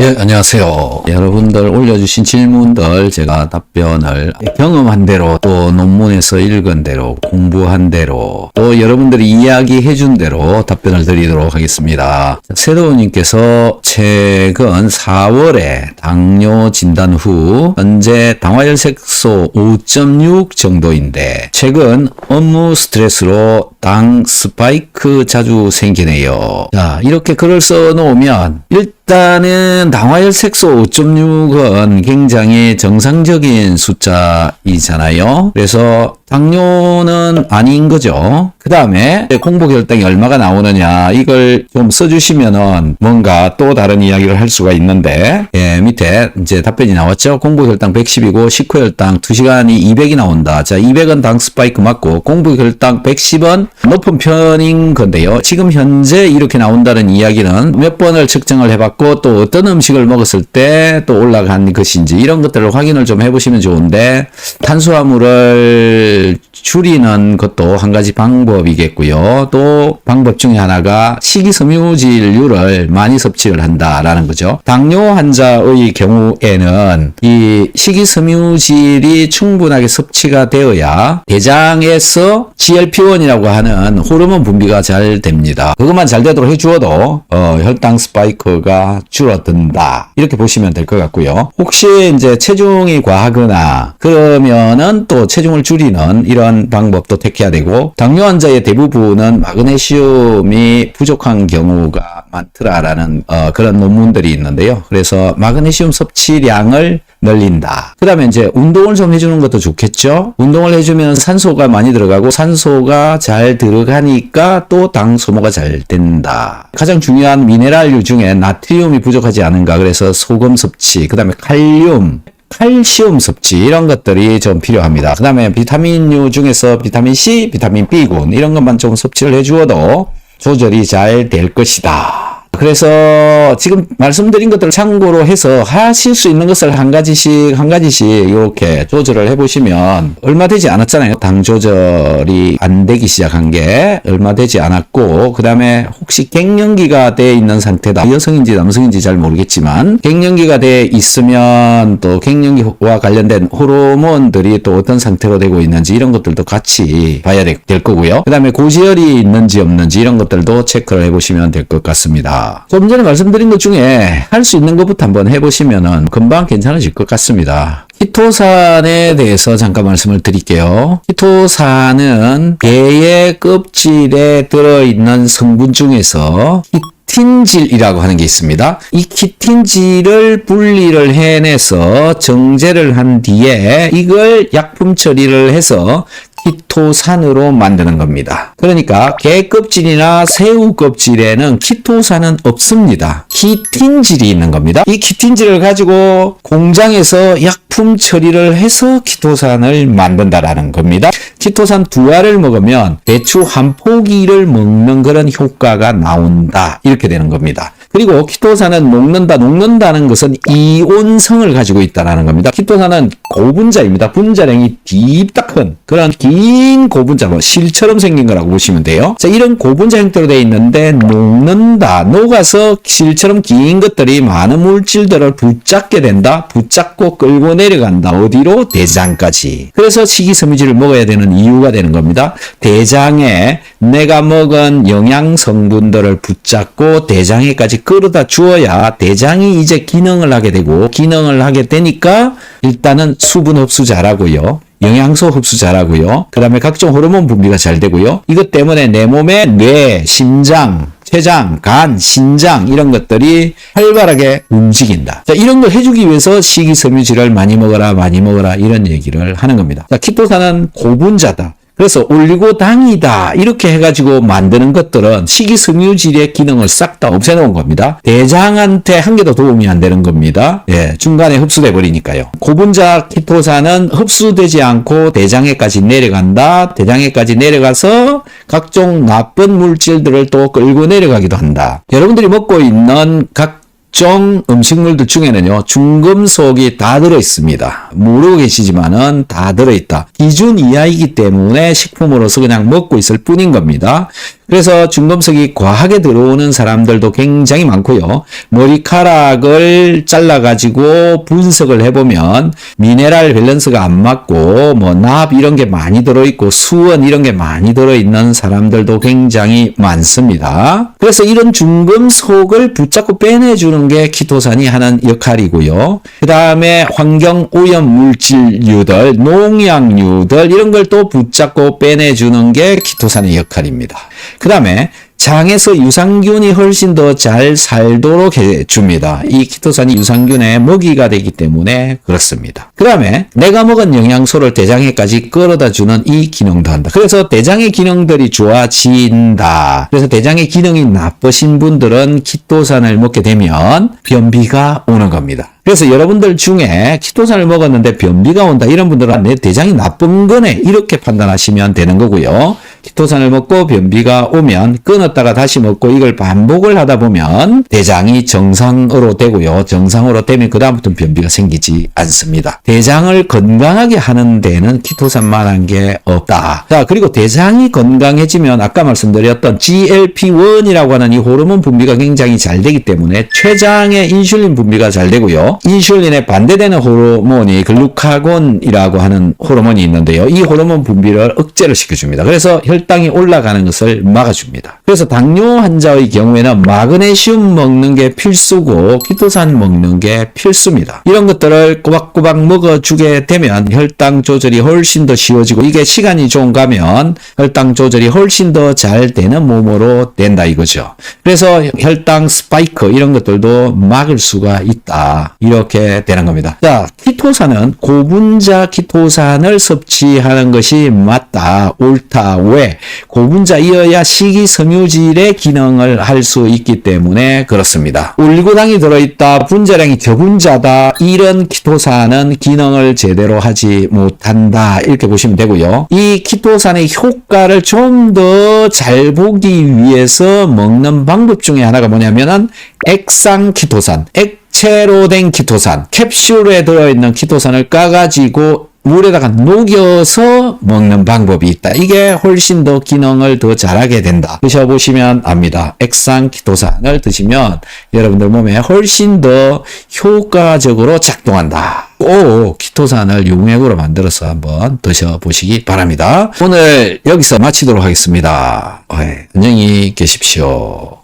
네, 안녕하세요. 여러분들 올려주신 질문들 제가 답변을 경험한 대로 또 논문에서 읽은 대로 공부한 대로 또 여러분들이 이야기해 준 대로 답변을 드리도록 하겠습니다. 세도우님께서 최근 4월에 당뇨 진단 후 현재 당화혈색소 5.6 정도인데 최근 업무 스트레스로 당 스파이크 자주 생기네요. 자, 이렇게 글을 써놓으면 일단은 당화혈색소 5.6은 굉장히 정상적인 숫자이잖아요. 그래서 당뇨는 아닌 거죠. 그 다음에 공복혈당이 얼마가 나오느냐 이걸 좀 써주시면은 뭔가 또 다른 이야기를 할 수가 있는데 밑에 이제 답변이 나왔죠. 공복혈당 110이고 식후혈당 2시간이 200이 나온다. 자, 200은 당 스파이크 맞고 공복혈당 110은 높은 편인 건데요. 지금 현재 이렇게 나온다는 이야기는 몇 번을 측정을 해봤고 또 어떤 음식을 먹었을 때 또 올라간 것인지 이런 것들을 확인을 좀 해보시면 좋은데 탄수화물을 줄이는 것도 한 가지 방법이겠고요. 또 방법 중에 하나가 식이섬유질류를 많이 섭취를 한다라는 거죠. 당뇨 환자의 경우에는 이 식이섬유질이 충분하게 섭취가 되어야 대장에서 GLP-1이라고 하는 호르몬 분비가 잘 됩니다. 그것만 잘 되도록 해주어도 혈당 스파이크가 줄어든다. 이렇게 보시면 될 것 같고요. 혹시 이제 체중이 과하거나 그러면은 또 체중을 줄이는 이런 방법도 택해야 되고 당뇨 환자의 대부분은 마그네슘이 부족한 경우가 많더라라는 그런 논문들이 있는데요. 그래서 마그네슘 섭취량을 늘린다. 그 다음에 이제 운동을 좀 해주는 것도 좋겠죠. 운동을 해주면 산소가 많이 들어가고 산소가 잘 들어가니까 또 당 소모가 잘 된다. 가장 중요한 미네랄류 중에 나트륨이 부족하지 않은가. 그래서 소금 섭취, 그 다음에 칼슘 섭취 이런 것들이 좀 필요합니다. 그 다음에 비타민류 중에서 비타민C, 비타민 B군 이런 것만 좀 섭취를 해주어도 조절이 잘 될 것이다. 그래서 지금 말씀드린 것들을 참고로 해서 하실 수 있는 것을 한 가지씩 이렇게 조절을 해보시면 얼마 되지 않았잖아요. 당 조절이 안 되기 시작한 게 얼마 되지 않았고 그 다음에 혹시 갱년기가 돼 있는 상태다. 여성인지 남성인지 잘 모르겠지만 갱년기가 돼 있으면 또 갱년기와 관련된 호르몬들이 또 어떤 상태로 되고 있는지 이런 것들도 같이 봐야 될 거고요. 그 다음에 고지혈이 있는지 없는지 이런 것들도 체크를 해보시면 될 것 같습니다. 좀 전에 말씀드린 것 중에 할 수 있는 것부터 한번 해보시면은 금방 괜찮아질 것 같습니다. 키토산에 대해서 잠깐 말씀을 드릴게요. 키토산은 게의 껍질에 들어있는 성분 중에서 키틴질이라고 하는 게 있습니다. 이 키틴질을 분리를 해내서 정제를 한 뒤에 이걸 약품 처리를 해서 키토산으로 만드는 겁니다. 그러니까 게 껍질이나 새우 껍질에는 키토산은 없습니다. 키틴질이 있는 겁니다. 이 키틴질을 가지고 공장에서 약품 처리를 해서 키토산을 만든다라는 겁니다. 키토산 2알을 먹으면 대추 한 포기를 먹는 그런 효과가 나온다. 이렇게 되는 겁니다. 그리고 키토산은 녹는다는 것은 이온성을 가지고 있다는 겁니다. 키토산은 고분자입니다. 분자량이 딥다 큰 그런 긴 고분자, 실처럼 생긴 거라고 보시면 돼요. 자, 이런 고분자 형태로 되어 있는데 녹아서 실처럼 긴 것들이 많은 물질들을 붙잡게 된다. 붙잡고 끌고 내려간다. 어디로? 대장까지. 그래서 식이섬유질을 먹어야 되는 이유가 되는 겁니다. 대장에 내가 먹은 영양 성분들을 붙잡고 대장에까지 끌어다 주어야 대장이 이제 기능을 하게 되고 기능을 하게 되니까 일단은 수분 흡수 잘하고요. 영양소 흡수 잘하고요. 그 다음에 각종 호르몬 분비가 잘 되고요. 이것 때문에 내 몸의 뇌, 심장, 췌장, 간, 신장 이런 것들이 활발하게 움직인다. 자, 이런 걸 해주기 위해서 식이섬유질을 많이 먹어라 이런 얘기를 하는 겁니다. 자, 키토산은 고분자다. 그래서 올리고당이다 이렇게 해가지고 만드는 것들은 식이섬유질의 기능을 싹 다 없애놓은 겁니다. 대장한테 한 개도 도움이 안 되는 겁니다. 중간에 흡수돼 버리니까요. 고분자 키토산은 흡수되지 않고 대장에까지 내려간다. 대장에까지 내려가서 각종 나쁜 물질들을 또 끌고 내려가기도 한다. 여러분들이 먹고 있는 각 각종 음식물들 중에는요, 중금속이 다 들어있습니다. 모르고 계시지만은 다 들어있다. 기준 이하이기 때문에 식품으로서 그냥 먹고 있을 뿐인 겁니다. 그래서 중금속이 과하게 들어오는 사람들도 굉장히 많고요. 머리카락을 잘라가지고 분석을 해보면 미네랄 밸런스가 안 맞고 납 이런 게 많이 들어있고 수원 이런 게 많이 들어있는 사람들도 굉장히 많습니다. 그래서 이런 중금속을 붙잡고 빼내주는 게 키토산이 하는 역할이고요. 그 다음에 환경 오염 물질류들, 농약류들 이런 걸 또 붙잡고 빼내주는 게 키토산의 역할입니다. 그 다음에 장에서 유산균이 훨씬 더 잘 살도록 해줍니다. 이 키토산이 유산균의 먹이가 되기 때문에 그렇습니다. 그 다음에 내가 먹은 영양소를 대장에까지 끌어다 주는 이 기능도 한다. 그래서 대장의 기능들이 좋아진다. 그래서 대장의 기능이 나쁘신 분들은 키토산을 먹게 되면 변비가 오는 겁니다. 그래서 여러분들 중에 키토산을 먹었는데 변비가 온다 이런 분들은 내 대장이 나쁜 거네 이렇게 판단하시면 되는 거고요. 키토산을 먹고 변비가 오면 끊었다가 다시 먹고 이걸 반복을 하다 보면 대장이 정상으로 되고요. 정상으로 되면 그 다음부터는 변비가 생기지 않습니다. 대장을 건강하게 하는 데는 키토산만한 게 없다. 자, 그리고 대장이 건강해지면 아까 말씀드렸던 GLP-1이라고 하는 이 호르몬 분비가 굉장히 잘 되기 때문에 췌장의 인슐린 분비가 잘 되고요. 인슐린에 반대되는 호르몬이 글루카곤이라고 하는 호르몬이 있는데요. 이 호르몬 분비를 억제를 시켜줍니다. 그래서 혈당이 올라가는 것을 막아줍니다. 그래서 당뇨 환자의 경우에는 마그네슘 먹는 게 필수고 키토산 먹는 게 필수입니다. 이런 것들을 꼬박꼬박 먹어주게 되면 혈당 조절이 훨씬 더 쉬워지고 이게 시간이 좀 가면 혈당 조절이 훨씬 더 잘 되는 몸으로 된다 이거죠. 그래서 혈당 스파이크 이런 것들도 막을 수가 있다. 이렇게 되는 겁니다. 자, 키토산은 고분자 키토산을 섭취하는 것이 맞다. 옳다. 왜? 고분자이어야 식이섬유질의 기능을 할 수 있기 때문에 그렇습니다. 올리고당이 들어있다. 분자량이 저분자다. 이런 키토산은 기능을 제대로 하지 못한다. 이렇게 보시면 되고요. 이 키토산의 효과를 좀 더 잘 보기 위해서 먹는 방법 중에 하나가 뭐냐면은 액상 키토산, 액체로 된 키토산, 캡슐에 들어있는 키토산을 까가지고 물에다가 녹여서 먹는 방법이 있다. 이게 훨씬 더 기능을 더 잘하게 된다. 드셔보시면 압니다. 액상 키토산을 드시면 여러분들 몸에 훨씬 더 효과적으로 작동한다. 꼭 키토산을 용액으로 만들어서 한번 드셔보시기 바랍니다. 오늘 여기서 마치도록 하겠습니다. 안녕히 계십시오.